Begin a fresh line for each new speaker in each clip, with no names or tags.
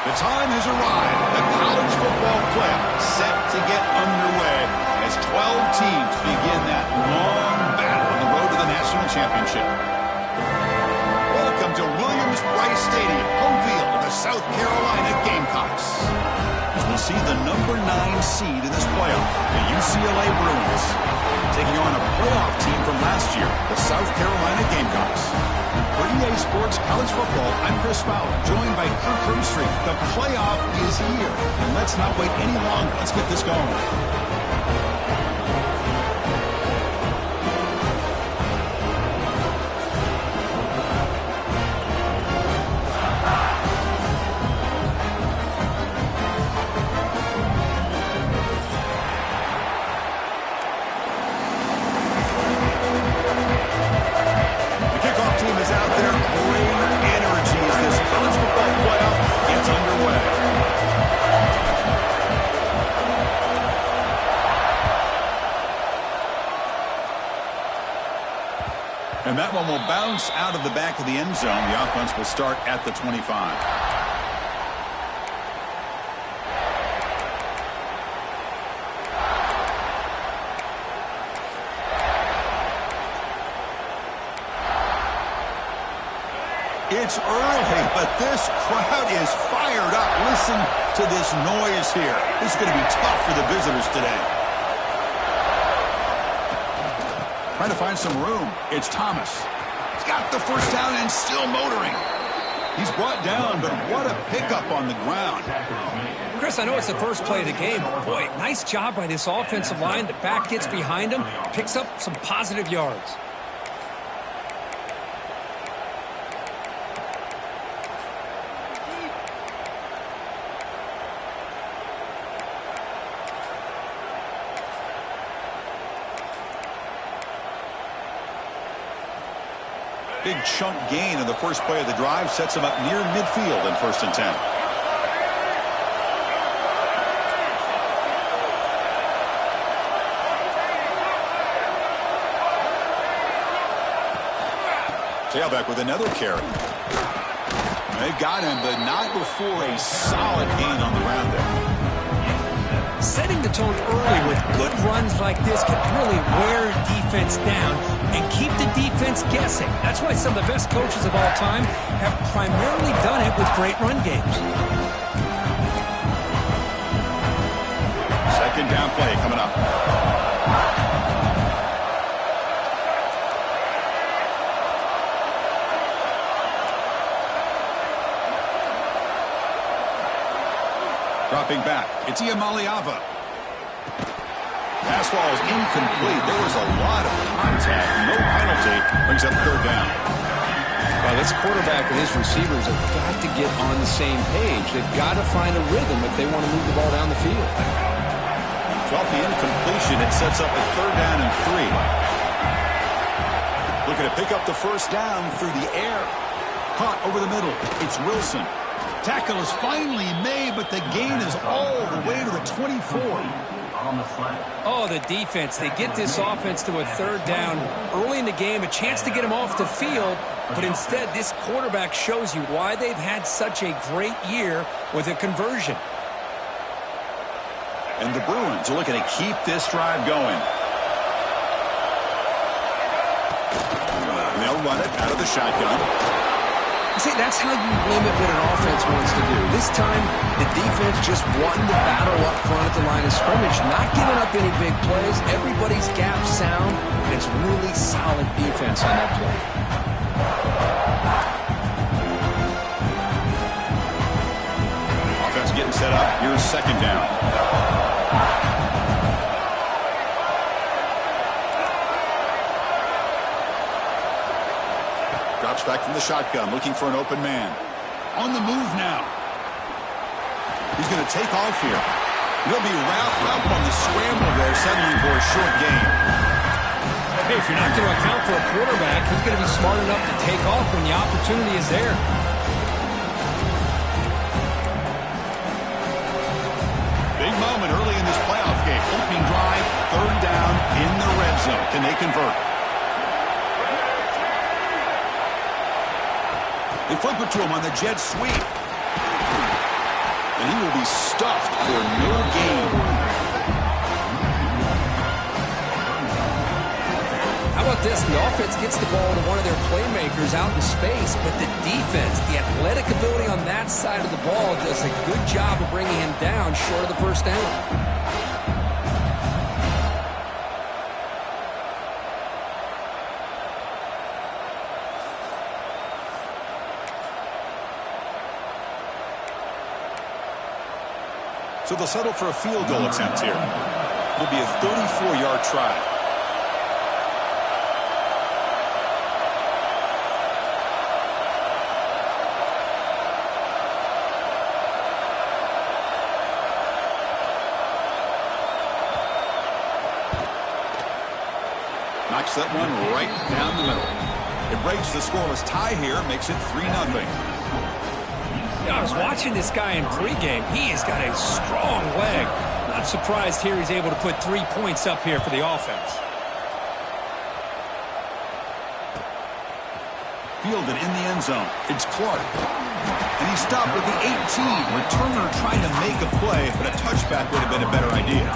The time has arrived. The college football playoff set to get underway as 12 teams begin that long battle on the road to the national championship. Welcome to Williams-Brice Stadium, home field of the South Carolina Gamecocks. As we'll see the number 9 seed in this playoff, the UCLA Bruins, taking on a playoff team from last year, the South Carolina Gamecocks. For EA Sports College Football, I'm Chris Fowler, joined by Kirk Herbstreit. The playoff is here, and let's not wait any longer. Let's get this going. And that one will bounce out of the back of the end zone. The offense will start at the 25. It's early, but this crowd is fired up. Listen to this noise here. This is going to be tough for the visitors today. Trying to find some room. It's Thomas. He's got the first down and still motoring. He's brought down, but what a pickup on the ground.
Chris, I know it's the first play of the game. Boy, nice job by this offensive line. The back gets behind him, picks up some positive yards.
Big chunk gain in the first play of the drive sets him up near midfield in 1st and 10. Tailback with another carry. They've got him, but not before a solid gain on the ground there.
Setting the tone early with good runs like this can really wear defense down and keep the defense guessing. That's why some of the best coaches of all time have primarily done it with great run games.
Second down play coming up. Dropping back, it's Iamaleava. Pass ball is incomplete. There was a lot of contact. No penalty. Brings up 3rd down.
Well, this quarterback and his receivers have got to get on the same page. They've got to find a rhythm if they want to move the ball down the field.
12th the incompletion. It sets up a 3rd down and 3. Looking to pick up the first down through the air. Caught over the middle. It's Wilson. Tackle is finally made, but the gain is all the way to the 24.
Oh, the defense. They get this offense to a 3rd down early in the game, a chance to get him off the field, but instead this quarterback shows you why they've had such a great year with a conversion.
And the Bruins are looking to keep this drive going. And they'll run it out of the shotgun.
See, that's how you limit what an offense wants to do. This time, the defense just won the battle up front at the line of scrimmage, not giving up any big plays. Everybody's gap sound, and it's really solid defense on that play.
Offense getting set up. Here's 2nd down. Drops back from the shotgun, looking for an open man. On the move now. He's going to take off here. He'll be wrapped up on the scramble there, settling for a short gain.
Hey, if you're not going to account for a quarterback, he's going to be smart enough to take off when the opportunity is there.
Big moment early in this playoff game. Opening drive, 3rd down in the red zone. Can they convert? They flip it to him on the jet sweep. And he will be stuffed for no gain.
How about this? The offense gets the ball to one of their playmakers out in space, but the defense, the athletic ability on that side of the ball does a good job of bringing him down short of the first down.
So they'll settle for a field goal attempt here. It'll be a 34-yard try. Knocks that one right down the middle. It breaks the scoreless tie here, makes it 3-0.
I was watching this guy in pregame. He has got a strong leg. Not surprised here he's able to put 3 points up here for the offense.
Fielded in the end zone. It's Clark. And he stopped at the 18. Returner trying to make a play, but a touchback would have been a better idea.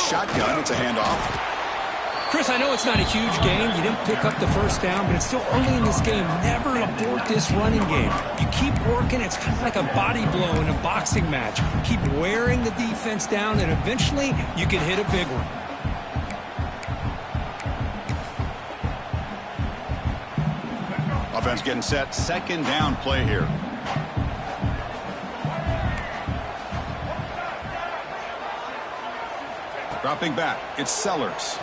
Shotgun, it's a handoff.
Chris, I know it's not a huge game. You didn't pick up the first down, but it's still early in this game. Never abort this running game. You keep working. It's kind of like a body blow in a boxing match. Keep wearing the defense down, and eventually you can hit a big one.
Offense getting set. Second down play here. Dropping back, it's Sellers.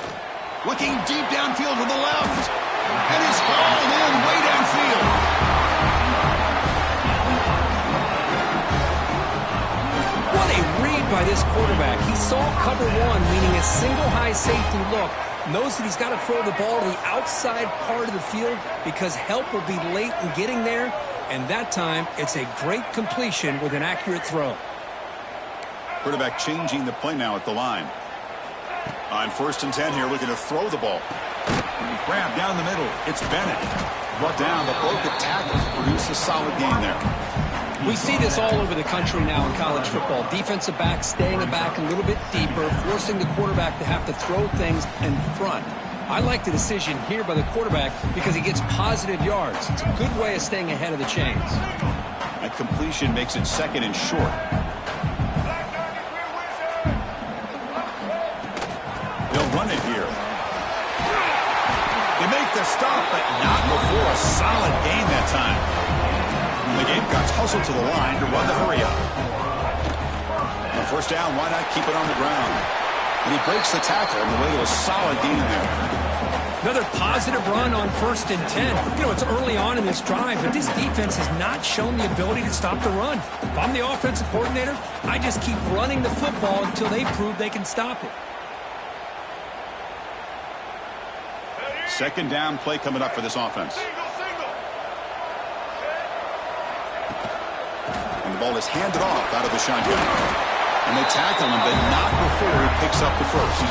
Looking deep downfield to the left. And he's hauled in way downfield.
What a read by this quarterback. He saw cover one, meaning a single high safety look. Knows that he's got to throw the ball to the outside part of the field because help will be late in getting there. And that time, it's a great completion with an accurate throw.
Quarterback changing the play now at the line. On 1st and 10 here, looking to throw the ball. Grab down the middle. It's Bennett. Brought down, but broke the tackle. Produced a solid game there.
We see this all over the country now in college football. Defensive backs staying back a little bit deeper, forcing the quarterback to have to throw things in front. I like the decision here by the quarterback because he gets positive yards. It's a good way of staying ahead of the chains.
That completion makes it 2nd and short. They'll run it here. They make the stop, but not before a solid gain that time. And the Gamecocks hustle to the line to run the hurry up. On 1st down, why not keep it on the ground? And he breaks the tackle on the way to a solid gain there.
Another positive run on 1st and 10. You know, it's early on in this drive, but this defense has not shown the ability to stop the run. If I'm the offensive coordinator, I just keep running the football until they prove they can stop it.
2nd down play coming up for this offense. And the ball is handed off out of the shotgun. And they tackle him, but not before he picks up the first.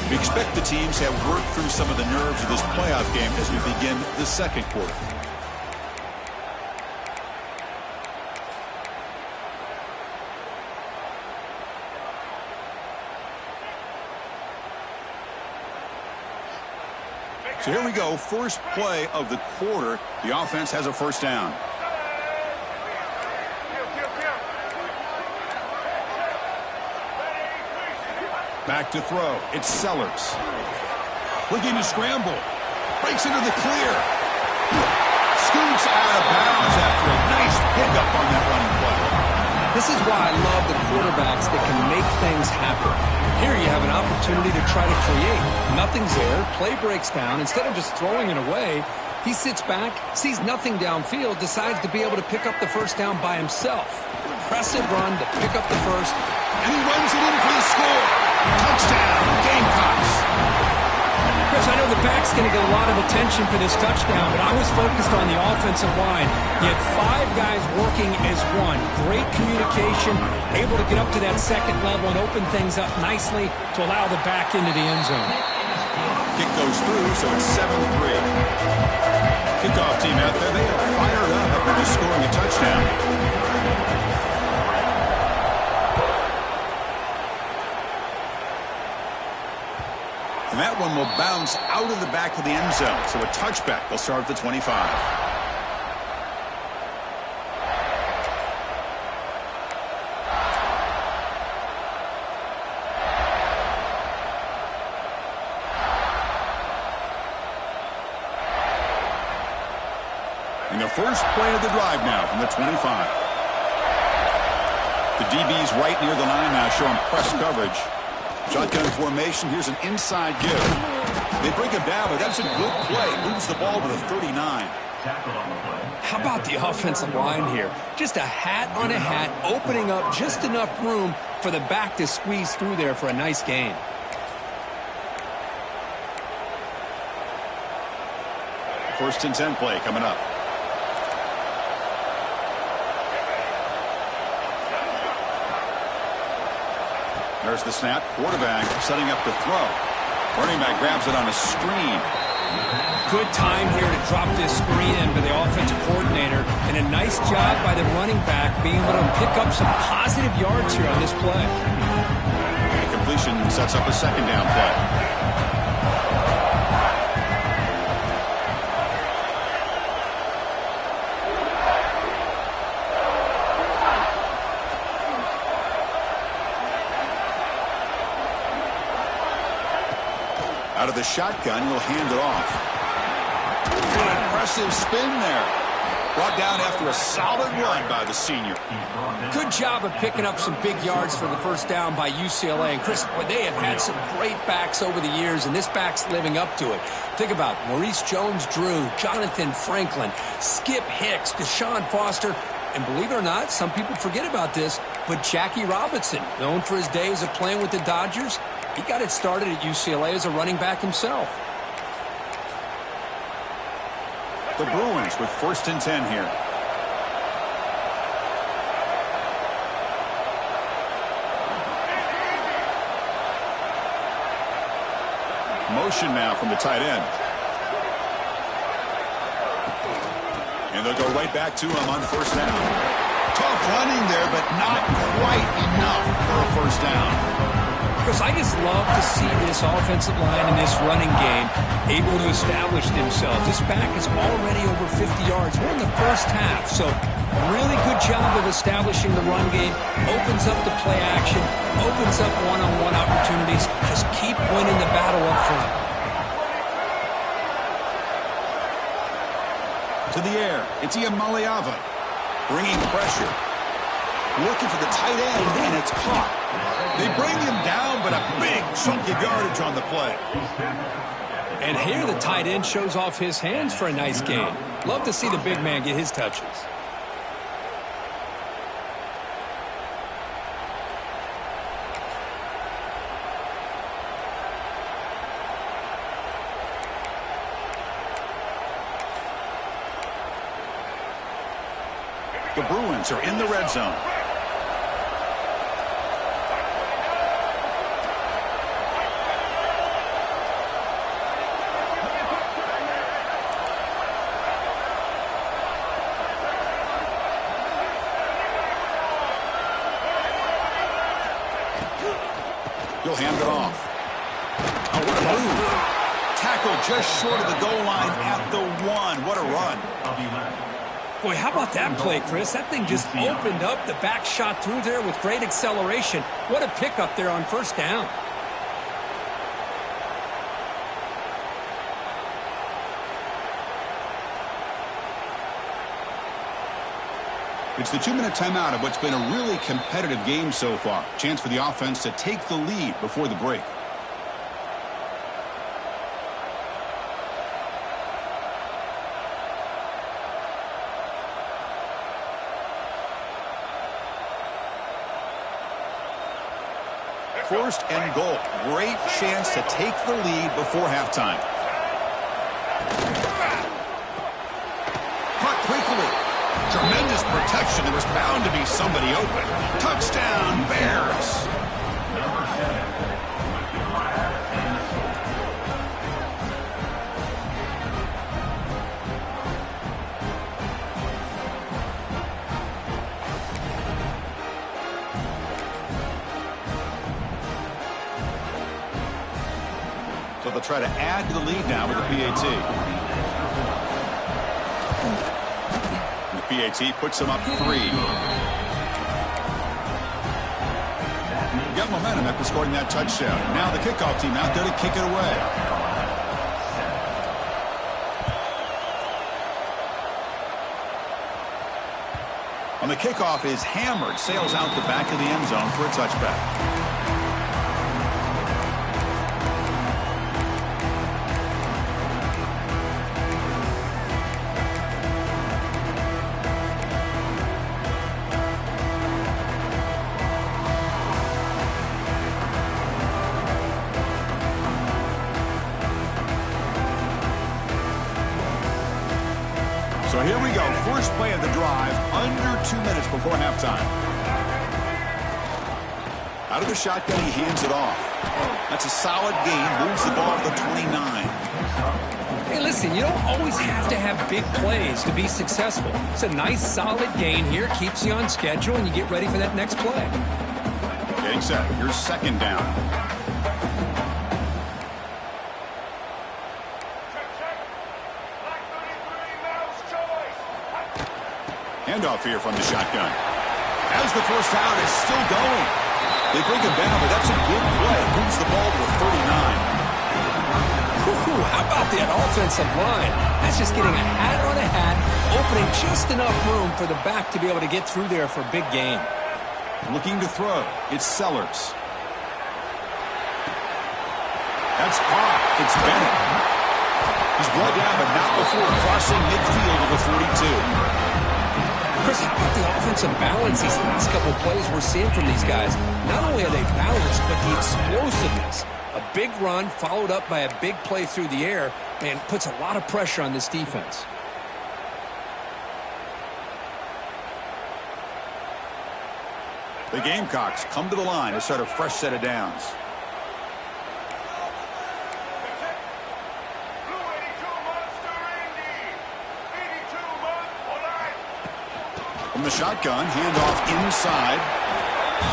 We expect the teams have worked through some of the nerves of this playoff game as we begin the 2nd quarter. So here we go, first play of the quarter. The offense has a 1st down. Back to throw. It's Sellers. Looking to scramble. Breaks into the clear. Scoots out of bounds after a nice pickup on that running play.
This is why I love the quarterbacks that can make things happen. Here you have an opportunity to try to create. Nothing's there. Play breaks down. Instead of just throwing it away, He sits back, sees nothing downfield, decides to be able to pick up the first down by himself. Impressive run to pick up the first.
And he runs it in for the score. Touchdown, Gamecocks.
Chris, I know the back's going to get a lot of attention for this touchdown, but I was focused on the offensive line. You had 5 guys working as one. Great communication, able to get up to that second level and open things up nicely to allow the back into the end zone.
Kick goes through, so it's 7-3. Kickoff team out there, they are fired up after just scoring a touchdown. And that one will bounce out of the back of the end zone. So a touchback. They'll start at the 25. And the first play of the drive now from the 25. The DB's right near the line now, showing press coverage. Shotgun formation. Here's an inside give. They bring him down, but that's a good play. Moves the ball to the 39.
How about the offensive line here? Just a hat on a hat, opening up just enough room for the back to squeeze through there for a nice gain.
First and 10 play coming up. There's the snap. Quarterback setting up the throw. Running back grabs it on a screen.
Good time here to drop this screen in by the offensive coordinator. And a nice job by the running back being able to pick up some positive yards here on this play.
And completion sets up a second down play. Out of the shotgun, he'll hand it off. An impressive spin there. Brought down after a solid run by the senior.
Good job of picking up some big yards for the first down by UCLA. And Chris, they have had some great backs over the years, and this back's living up to it. Think about Maurice Jones-Drew, Jonathan Franklin, Skip Hicks, Deshaun Foster, and believe it or not, some people forget about this, but Jackie Robinson, known for his days of playing with the Dodgers, he got it started at UCLA as a running back himself.
The Bruins with first and 10 here. Motion now from the tight end. And they'll go right back to him on first down. Tough running there, but not quite enough for a first down.
Because I just love to see this offensive line in this running game able to establish themselves. This back is already over 50 yards. We're in the first half, so really good job of establishing the run game. Opens up the play action, opens up one-on-one opportunities. Just keep winning the battle up front.
To the air, it's Iamaleava bringing pressure. Looking for the tight end, and it's caught. They bring him down, but a big chunk of yardage on the play.
And here the tight end shows off his hands for a nice gain. Love to see the big man get his touches.
The Bruins are in the red zone. He'll hand it off. Oh, what a move. Tackle just short of the goal line at the 1. What a run.
Boy, how about that play, Chris? That thing just opened up. The back shot through there with great acceleration. What a pickup there on first down.
It's the 2-minute timeout of what's been a really competitive game so far. Chance for the offense to take the lead before the break. first and goal. Great chance to take the lead before halftime. Caught quickly. Tremendous protection. There was bound to be somebody open. Touchdown, Bears. So they'll try to add to the lead now with the PAT. And the PAT puts them up 3. Got momentum after scoring that touchdown. Now the kickoff team out there to kick it away. On the kickoff is hammered, sails out the back of the end zone for a touchback. So here we go, first play of the drive, under 2 minutes before halftime. Out of the shotgun, he hands it off. That's a solid gain, moves the ball to the 29.
Hey, listen, you don't always have to have big plays to be successful. It's a nice, solid gain here, keeps you on schedule, and you get ready for that next play.
Getting set, here's second down. Handoff here from the shotgun. As the first down is still going. They bring him down, but that's a good play. Moves the ball to the 39.
How about that offensive line? That's just getting a hat on a hat, opening just enough room for the back to be able to get through there for a big gain.
Looking to throw. It's Sellers. That's caught. It's Bennett. He's brought down, but not before crossing midfield of the 42.
Chris, how about the offensive balance these last couple of plays we're seeing from these guys? Not only are they balanced, but the explosiveness. A big run followed up by a big play through the air and puts a lot of pressure on this defense.
The Gamecocks come to the line to start a fresh set of downs. From the shotgun, handoff inside.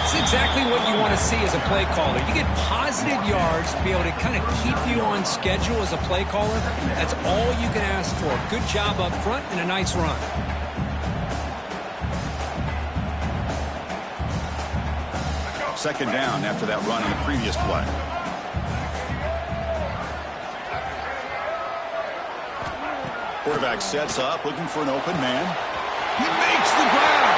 It's exactly what you want to see as a play caller. You get positive yards to be able to kind of keep you on schedule as a play caller. That's all you can ask for. Good job up front and a nice run.
Second down after that run in the previous play. Quarterback sets up, looking for an open man. He makes the grab.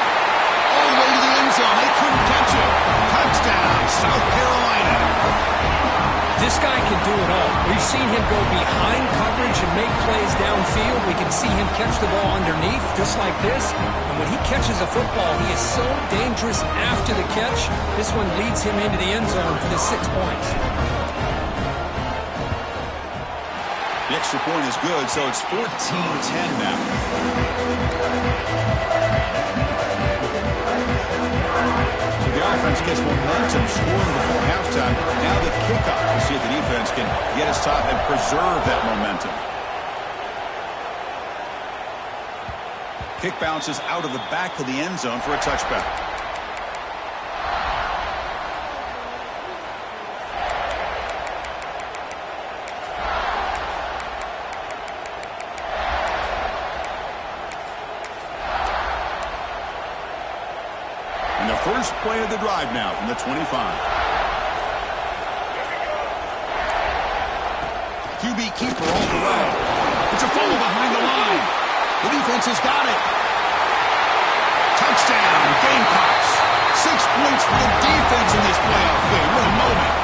All the way to the end zone. They couldn't catch it. Touchdown, South Carolina.
This guy can do it all. We've seen him go behind coverage and make plays downfield. We can see him catch the ball underneath, just like this. And when he catches a football, he is so dangerous after the catch. This one leads him into the end zone for the 6 points.
The extra point is good, so it's 14-10 now. So the offense gets momentum scoring before halftime. Now the kickoff to see if the defense can get his top and preserve that momentum. Kick bounces out of the back of the end zone for a touchback. First play of the drive now from the 25. QB keeper all the way. It's a fumble behind the line. The defense has got it. Touchdown, Gamecocks. 6 points for the defense in this playoff game. What a moment.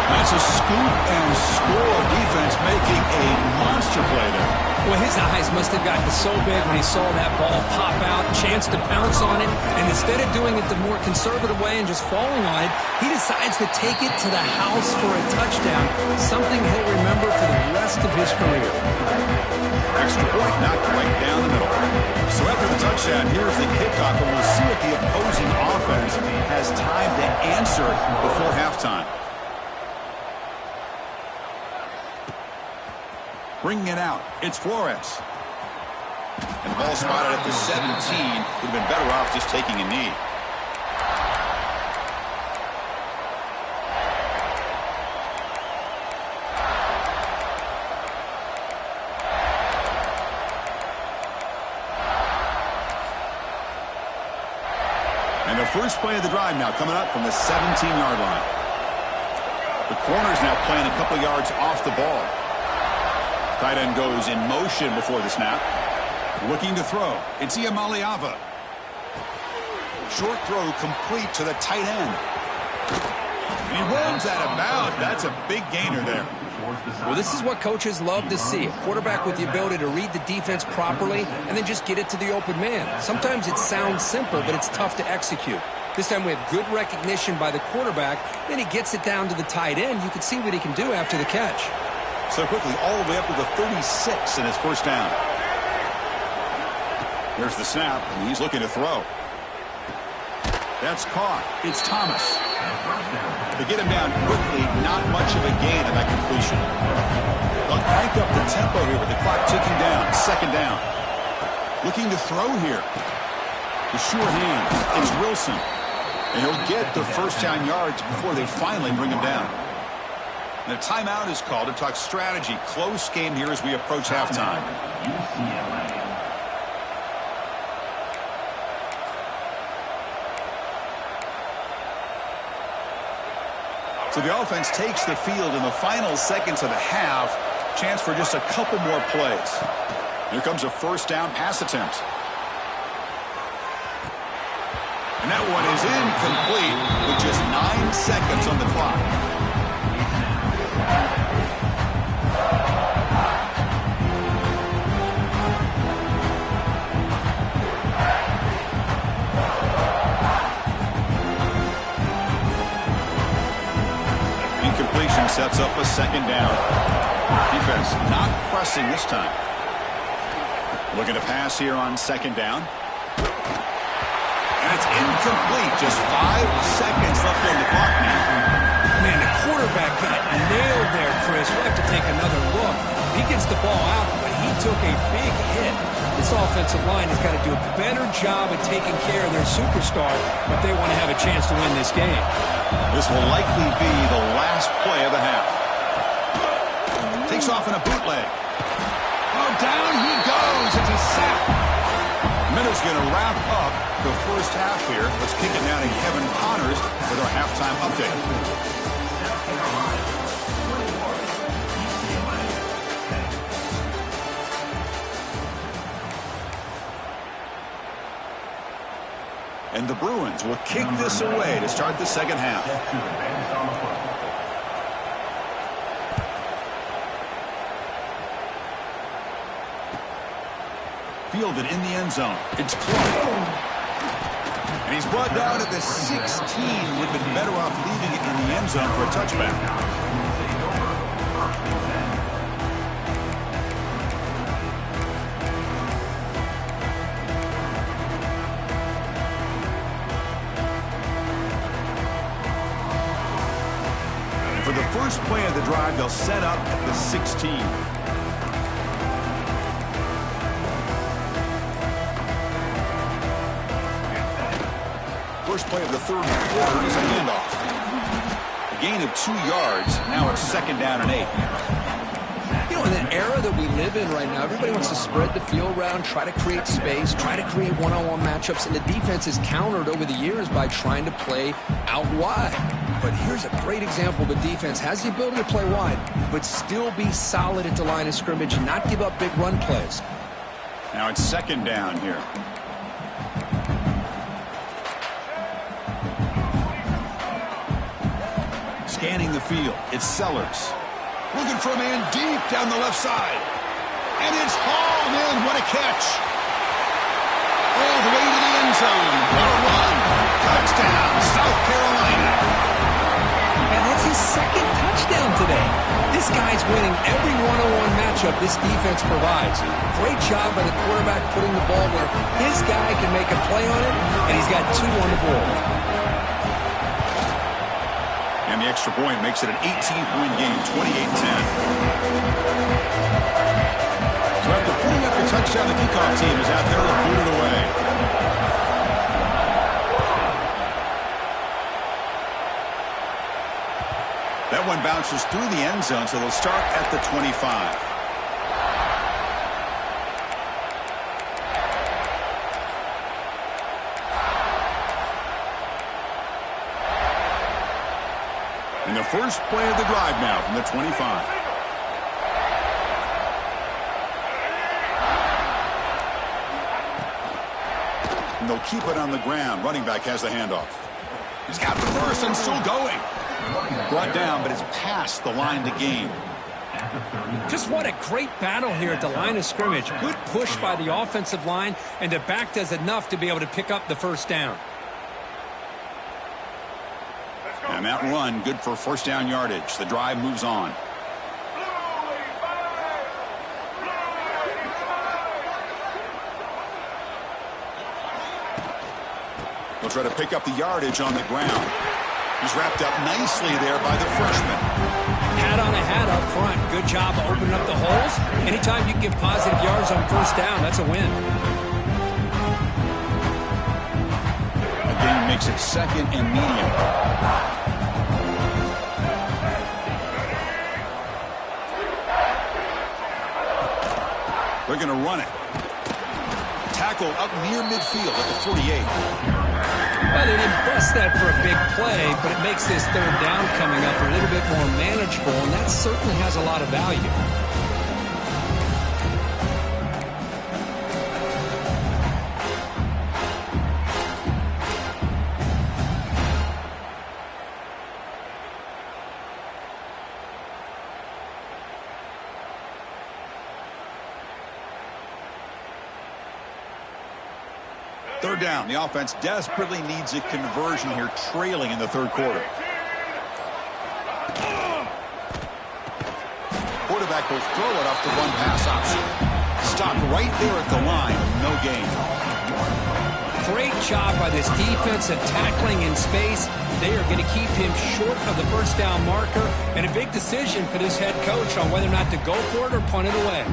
That's a scoop and score defense making a monster play there.
Well, his eyes must have gotten so big when he saw that ball pop out, chance to pounce on it, and instead of doing it the more conservative way and just falling on it, he decides to take it to the house for a touchdown, something he'll remember for the rest of his career.
Extra point knocked right down the middle. So after the touchdown, here's the kickoff, and we'll see if the opposing offense has time to answer before halftime. Bringing it out, it's Flores. And the ball spotted at the 17. Would have been better off just taking a knee. And the first play of the drive now coming up from the 17-yard line. The corner's now playing a couple yards off the ball. Tight end goes in motion before the snap. Looking to throw. It's Iamaleava. Short throw complete to the tight end. And he runs out of bounds. That's a big gainer there.
Well, this is what coaches love to see. A quarterback with the ability to read the defense properly and then just get it to the open man. Sometimes it sounds simple, but it's tough to execute. This time we have good recognition by the quarterback. Then he gets it down to the tight end. You can see what he can do after the catch.
So quickly, all the way up to the 36 in his first down. There's the snap, and he's looking to throw. That's caught. It's Thomas. To get him down quickly, not much of a gain on that completion. They'll crank up the tempo here with the clock ticking down. Second down. Looking to throw here. The sure hands. It's Wilson. And he'll get the first down yards before they finally bring him down. And a timeout is called to talk strategy. Close game here as we approach halftime. So the offense takes the field in the final seconds of the half. Chance for just a couple more plays. Here comes a first down pass attempt. And that one is incomplete with just 9 seconds on the clock. Incompletion sets up a second down. Defense not pressing this time. Looking to pass here on second down. And it's incomplete. Just 5 seconds left on the clock now.
Man, the quarterback got nailed there, Chris. We'll have to take another look. He gets the ball out, but he took a big hit. This offensive line has got to do a better job of taking care of their superstar if they want to have a chance to win this game.
This will likely be the last play of the half. Takes off in a bootleg. Oh, down he goes. It's a sack. Minutes going to wrap up the first half here. Let's kick it now to Kevin Connors with our halftime update. And the Bruins will kick this away to start the second half. Fielded in the end zone. It's Clark. And he's brought down at the 16. Would have been better off leaving it in the end zone for a touchback. For the first play of the drive, they'll set up at the 16. First play of the third quarter is a handoff. A gain of 2 yards. Now it's second down and 8.
You know, in the era that we live in right now, everybody wants to spread the field around, try to create space, try to create one-on-one matchups, and the defense is countered over the years by trying to play out wide. But here's a great example. The defense has the ability to play wide, but still be solid at the line of scrimmage and not give up big run plays.
Now it's second down here. Scanning the field, it's Sellers. Looking for a man deep down the left side. And it's hauled in. What a catch. All the way to the end zone. What a run. Touchdown, South Carolina.
And that's his second touchdown today. This guy's winning every one-on-one matchup this defense provides. Great job by the quarterback putting the ball where his guy can make a play on it, and he's got 2 on the board.
And the extra point makes it an 18-point game, 28-10. So after putting up the touchdown, the kickoff team is out there to boot it away. That one bounces through the end zone, so they'll start at the 25. And the first play of the drive now from the 25. And they'll keep it on the ground. Running back has the handoff. He's got the first and still going. Brought down, but it's past the line to gain.
Just what a great battle here at the line of scrimmage. Good push by the offensive line, and the back does enough to be able to pick up the first down.
And that run, good for first down yardage. The drive moves on. They'll try to pick up the yardage on the ground. He's wrapped up nicely there by the freshman.
Hat on a hat up front. Good job of opening up the holes. Anytime you can get positive yards on first down, that's a win.
The game makes it second and medium. They're going to run it. Tackle up near midfield at the 48.
Well, they didn't bust that for a big play, but it makes this third down coming up a little bit more manageable, and that certainly has a lot of value.
Third down. The offense desperately needs a conversion here, trailing in the third quarter. Quarterback will throw it off the one-pass option. Stopped right there at the line. No gain.
Great job by this defense of tackling in space. They are going to keep him short of the first down marker, and a big decision for this head coach on whether or not to go for it or punt it away.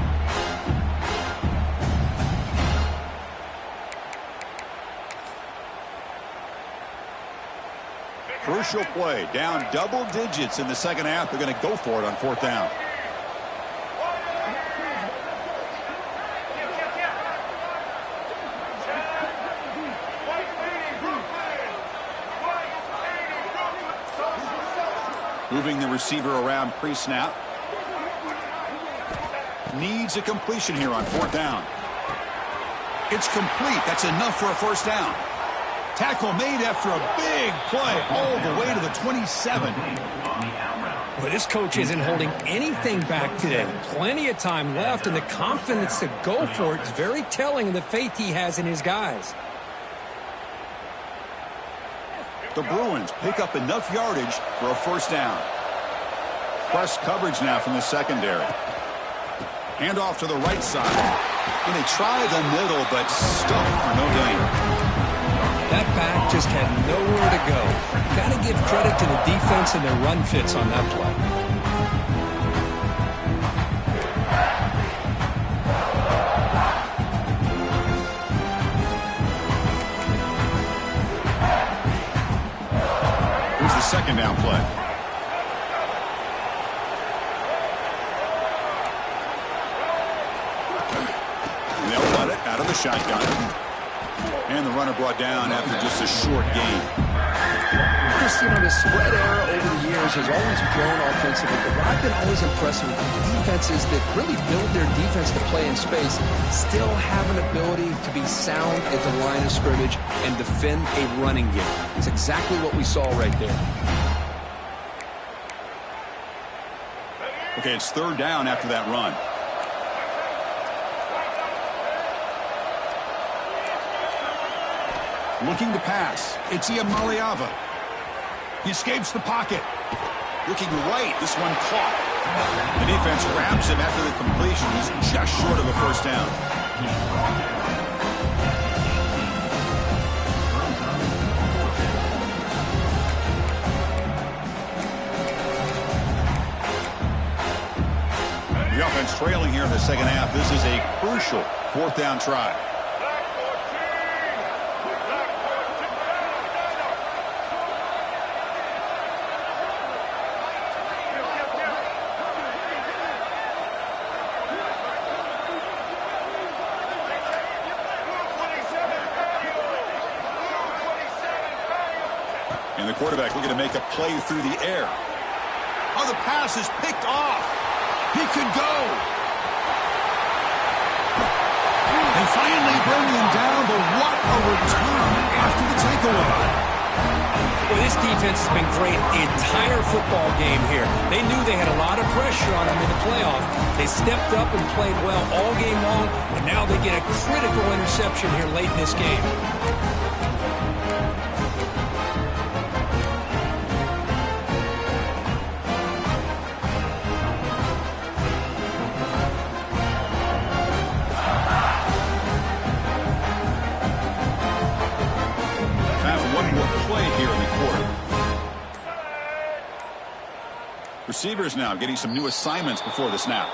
Crucial play. Down double digits in the second half. They're going to go for it on fourth down. Moving the receiver around pre-snap. Needs a completion here on fourth down. It's complete. That's enough for a first down. Tackle made after a big play all the way to the 27.
Well, this coach isn't holding anything back today. Plenty of time left, and the confidence to go for it is very telling of the faith he has in his guys.
The Bruins pick up enough yardage for a first down. Press coverage now from the secondary. Handoff to the right side. And they try the middle, but stuffed for no gain.
That back just had nowhere to go. Got to give credit to the defense and their run fits on that play.
Here's the second down play. And they'll let it out of the shotgun. And the runner brought down after just a short gain.
Chris, the spread era over the years has always grown offensively, but what I've been always impressed with defenses that really build their defense to play in space still have an ability to be sound at the line of scrimmage and defend a running game. It's exactly what we saw right there.
Okay, it's third down after that run. Looking to pass. It's Iamaleava. He escapes the pocket. Looking right. This one caught. The defense grabs him after the completion. He's just short of a first down. The offense trailing here in the second half. This is a crucial fourth down try. And the quarterback looking to make a play through the air. Oh, the pass is picked off. He could go. And finally bringing him down, but what a return after the takeaway.
Well, this defense has been great the entire football game here. They knew they had a lot of pressure on them in the playoff. They stepped up and played well all game long, and now they get a critical interception here late in this game.
Receivers now getting some new assignments before the snap.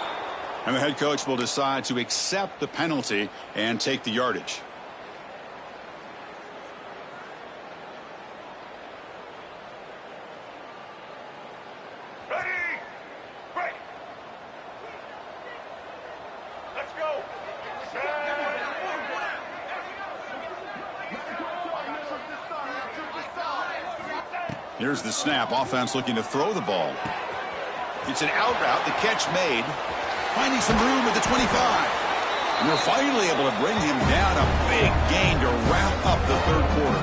And the head coach will decide to accept the penalty and take the yardage.
Ready? Break. Let's go.
Here's the snap. Offense looking to throw the ball. It's an out route. The catch made. Finding some room at the 25. And they're finally able to bring him down. A big gain to wrap up the third quarter.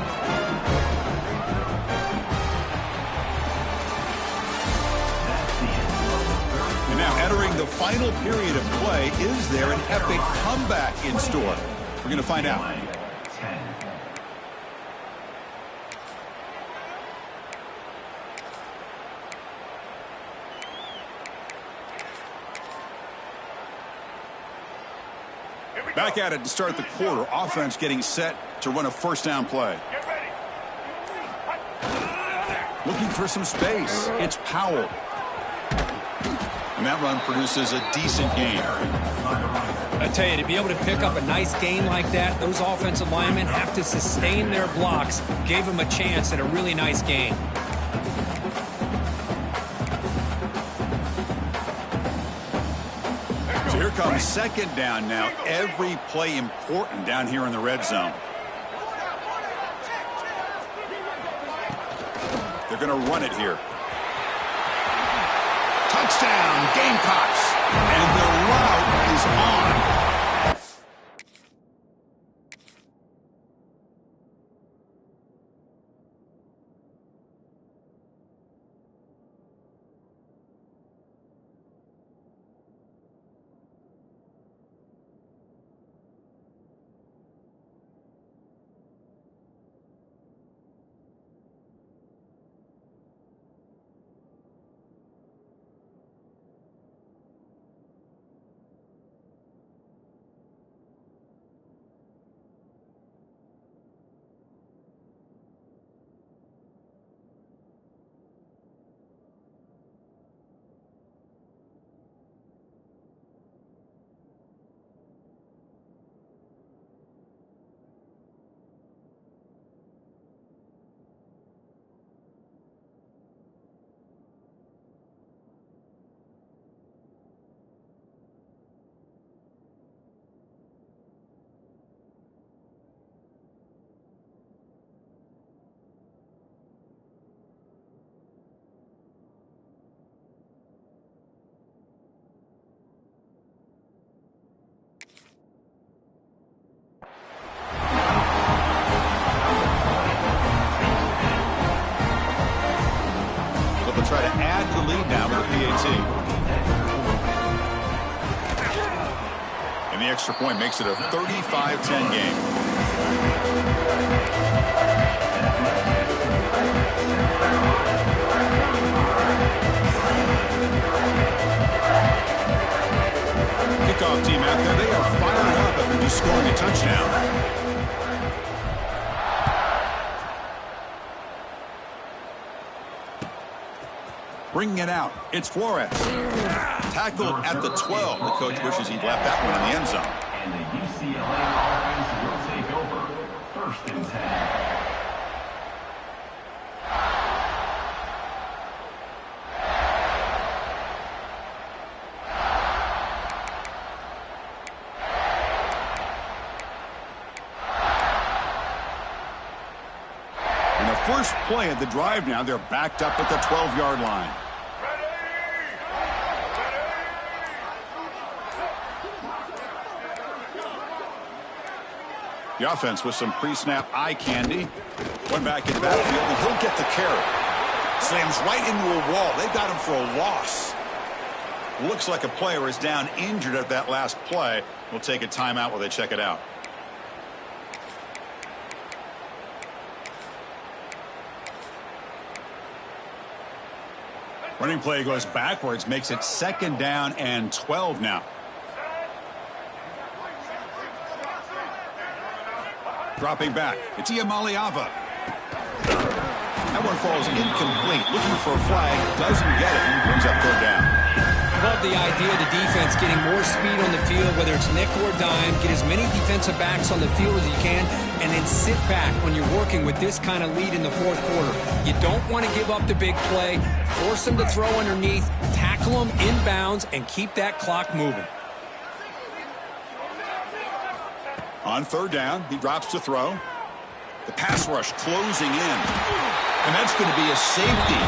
And now entering the final period of play, is there an epic comeback in store? We're going to find out. Back at it to start the quarter. Offense getting set to run a first down play. Looking for some space. It's Powell. And that run produces a decent gain.
I tell you, to be able to pick up a nice gain like that, those offensive linemen have to sustain their blocks. Gave them a chance at a really nice gain.
So here comes second down now. Every play important down here in the red zone. They're going to run it here. Touchdown, Gamecocks. And the route is on. Try to add to the lead now with the PAT. And the extra point makes it a 35-10 game. Kickoff team out there, they are fired up after just scoring a touchdown. Bringing it out, it's Flores. Tackled at the 12. The coach wishes he'd left that one in the end zone.
And the UCLA offense will take over. 1st and 10.
First play of the drive now, they're backed up at the 12-yard line. The offense with some pre-snap eye candy. One back in the backfield, and he'll get the carry. Slams right into a wall. They got him for a loss. Looks like a player is down injured at that last play. We'll take a timeout while they check it out. Running play goes backwards, makes it 2nd down and 12 now. Dropping back, it's Iamaleava. That one falls incomplete, looking for a flag, doesn't get it, and brings up 3rd down.
Love the idea of the defense getting more speed on the field, whether it's nickel or dime. Get as many defensive backs on the field as you can, and then sit back when you're working with this kind of lead in the 4th quarter. You don't want to give up the big play. Force them to throw underneath, tackle them inbounds, and keep that clock moving.
On 3rd down, he drops to throw. The pass rush closing in. And that's going to be a safety.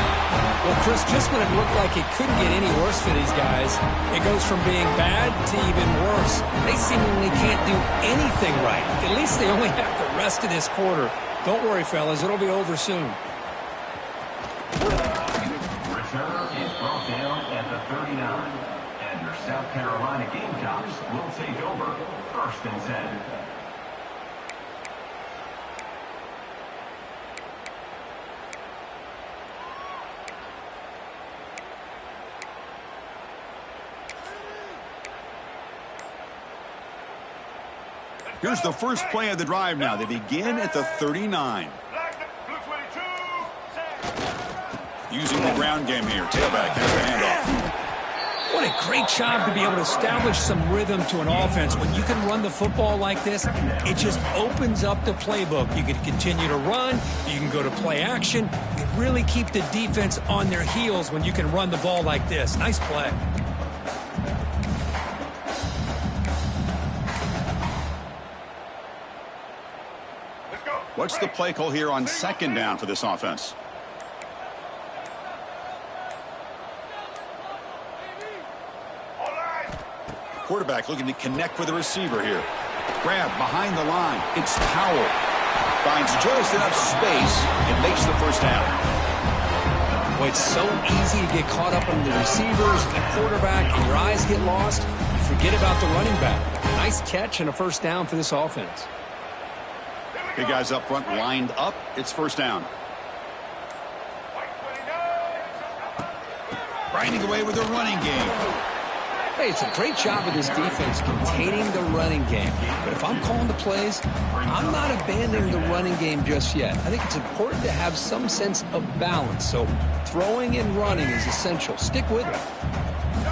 Well, Chris, just when it looked like it couldn't get any worse for these guys, it goes from being bad to even worse. They seemingly can't do anything right. At least they only have the rest of this quarter. Don't worry, fellas. It'll be over soon.
Return is brought down at the 39. And your South Carolina Gamecocks will take over. 1st and 10.
Here's the first play of the drive now. They begin at the 39. Using the ground game here. Tailback has the handoff.
What a great job to be able to establish some rhythm to an offense. When you can run the football like this, it just opens up the playbook. You can continue to run. You can go to play action. You really keep the defense on their heels when you can run the ball like this. Nice play.
What's the play call here on 2nd down for this offense? Quarterback looking to connect with the receiver here. Grab behind the line. It's Powell. Finds just enough space and makes the 1st down.
Boy, it's so easy to get caught up in the receivers, the quarterback, and your eyes get lost. You forget about the running back. Nice catch and a 1st down for this offense.
Big guys up front lined up. It's 1st down. Grinding away with the running game.
Hey, it's a great job of this defense containing the running game. But if I'm calling the plays, I'm not abandoning the running game just yet. I think it's important to have some sense of balance. So throwing and running is essential. Stick with it.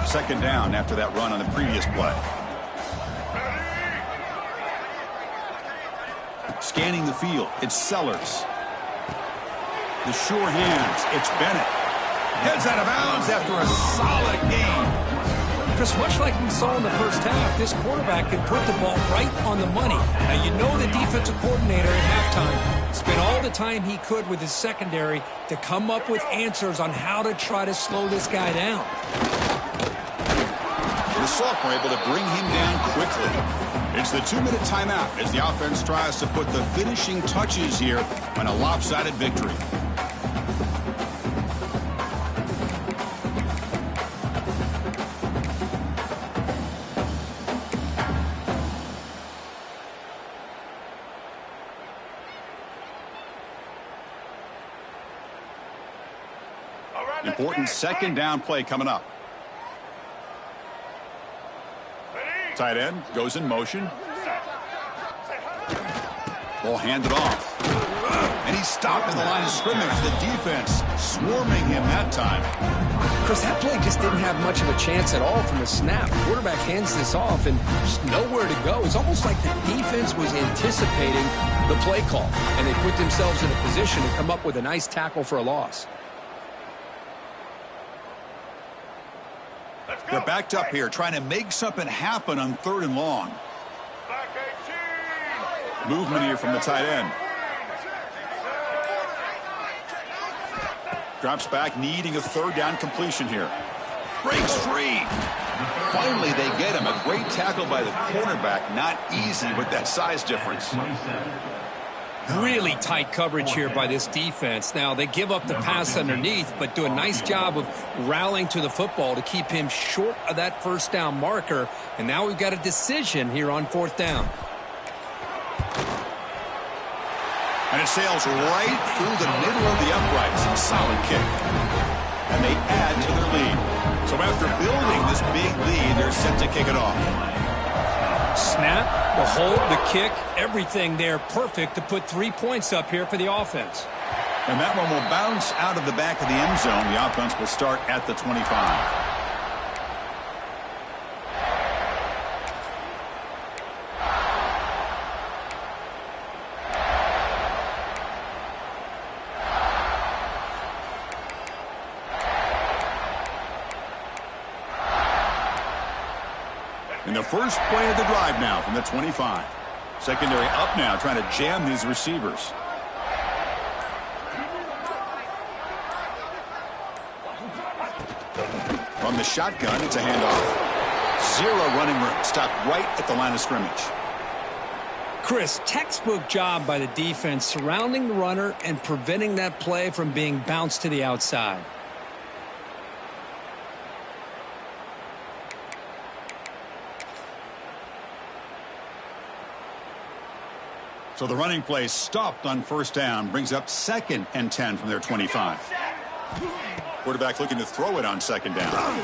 2nd down after that run on the previous play. Scanning the field, it's Sellers. The sure hands, it's Bennett. Heads out of bounds after a solid game.
Chris, much like we saw in the 1st half, this quarterback could put the ball right on the money. Now, you know the defensive coordinator at halftime spent all the time he could with his secondary to come up with answers on how to try to slow this guy down.
The Sophomore able to bring him down quickly. It's the 2-minute timeout as the offense tries to put the finishing touches here on a lopsided victory. Important second down play coming up. Tight end goes in motion. Ball handed off. And he's stopped in the line of scrimmage. The defense swarming him that time.
Chris, that play just didn't have much of a chance at all from the snap. The quarterback hands this off and just nowhere to go. It's almost like the defense was anticipating the play call, and they put themselves in a position to come up with a nice tackle for a loss.
They're backed up here, trying to make something happen on 3rd and long. Movement here from the tight end. Drops back, needing a 3rd down completion here. Breaks free. Finally, they get him. A great tackle by the cornerback. Not easy with that size difference.
Really tight coverage here by this defense. Now, they give up the pass underneath, but do a nice job of rallying to the football to keep him short of that 1st down marker. And now we've got a decision here on 4th down.
And it sails right through the middle of the uprights. Solid kick. And they add to their lead. So after building this big lead, they're set to kick it off.
Snap, the hold, the kick, everything there perfect to put 3 points up here for the offense.
And that one will bounce out of the back of the end zone. The offense will start at the 25. In the first play of the drive now from the 25. Secondary up now, trying to jam these receivers. From the shotgun, it's a handoff. 0 running room. Stopped right at the line of scrimmage.
Chris, textbook job by the defense surrounding the runner and preventing that play from being bounced to the outside.
So the running play stopped on 1st down, brings up 2nd and 10 from their 25. Quarterback looking to throw it on 2nd down.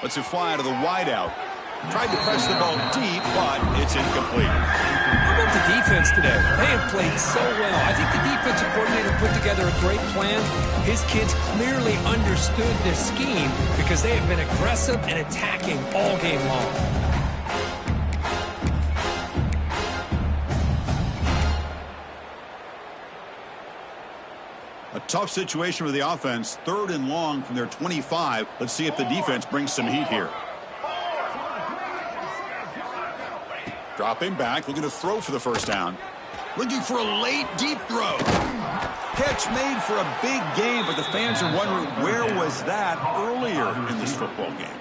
Lets it fly to the wideout. Tried to press the ball deep, but it's incomplete.
How about the defense today? They have played so well. I think the defensive coordinator put together a great plan. His kids clearly understood their scheme because they have been aggressive and attacking all game long.
A tough situation for the offense. 3rd and long from their 25. Let's see if the defense brings some heat here. Dropping back, looking to throw for the 1st down. Looking for a late, deep throw. Catch made for a big gain, but the fans are wondering where was that earlier in this football game.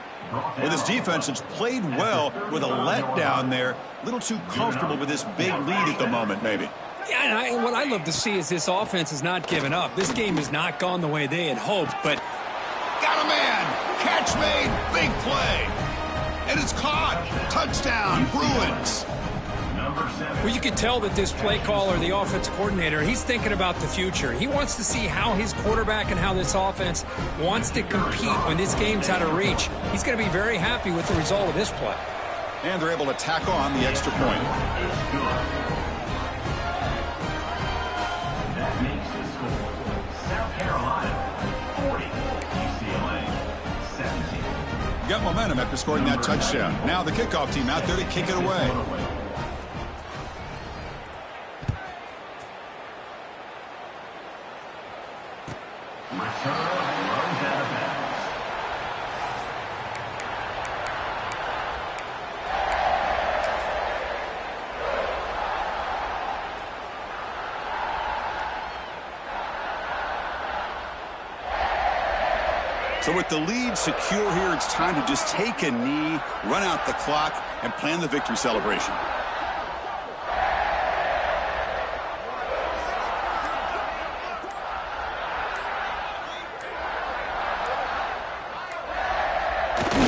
Well, this defense has played well with a letdown there. A little too comfortable with this big lead at the moment, maybe.
Yeah, and what I love to see is this offense has not given up. This game has not gone the way they had hoped, but...
Got a man! Catch made! Big play! And it's caught! Touchdown! Bruins!
Well, you can tell that this play caller, the offense coordinator, he's thinking about the future. He wants to see how his quarterback and how this offense wants to compete when this game's out of reach. He's going to be very happy with the result of this play.
And they're able to tack on the extra point.
That makes the score South Carolina 40, UCLA 17.
Got momentum after scoring that touchdown. Now the kickoff team out there to kick it away. So with the lead secure here, it's time to just take a knee, run out the clock, and plan the victory celebration.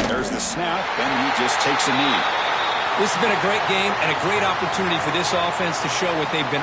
There's the snap, and he just takes a knee.
This has been a great game and a great opportunity for this offense to show what they've been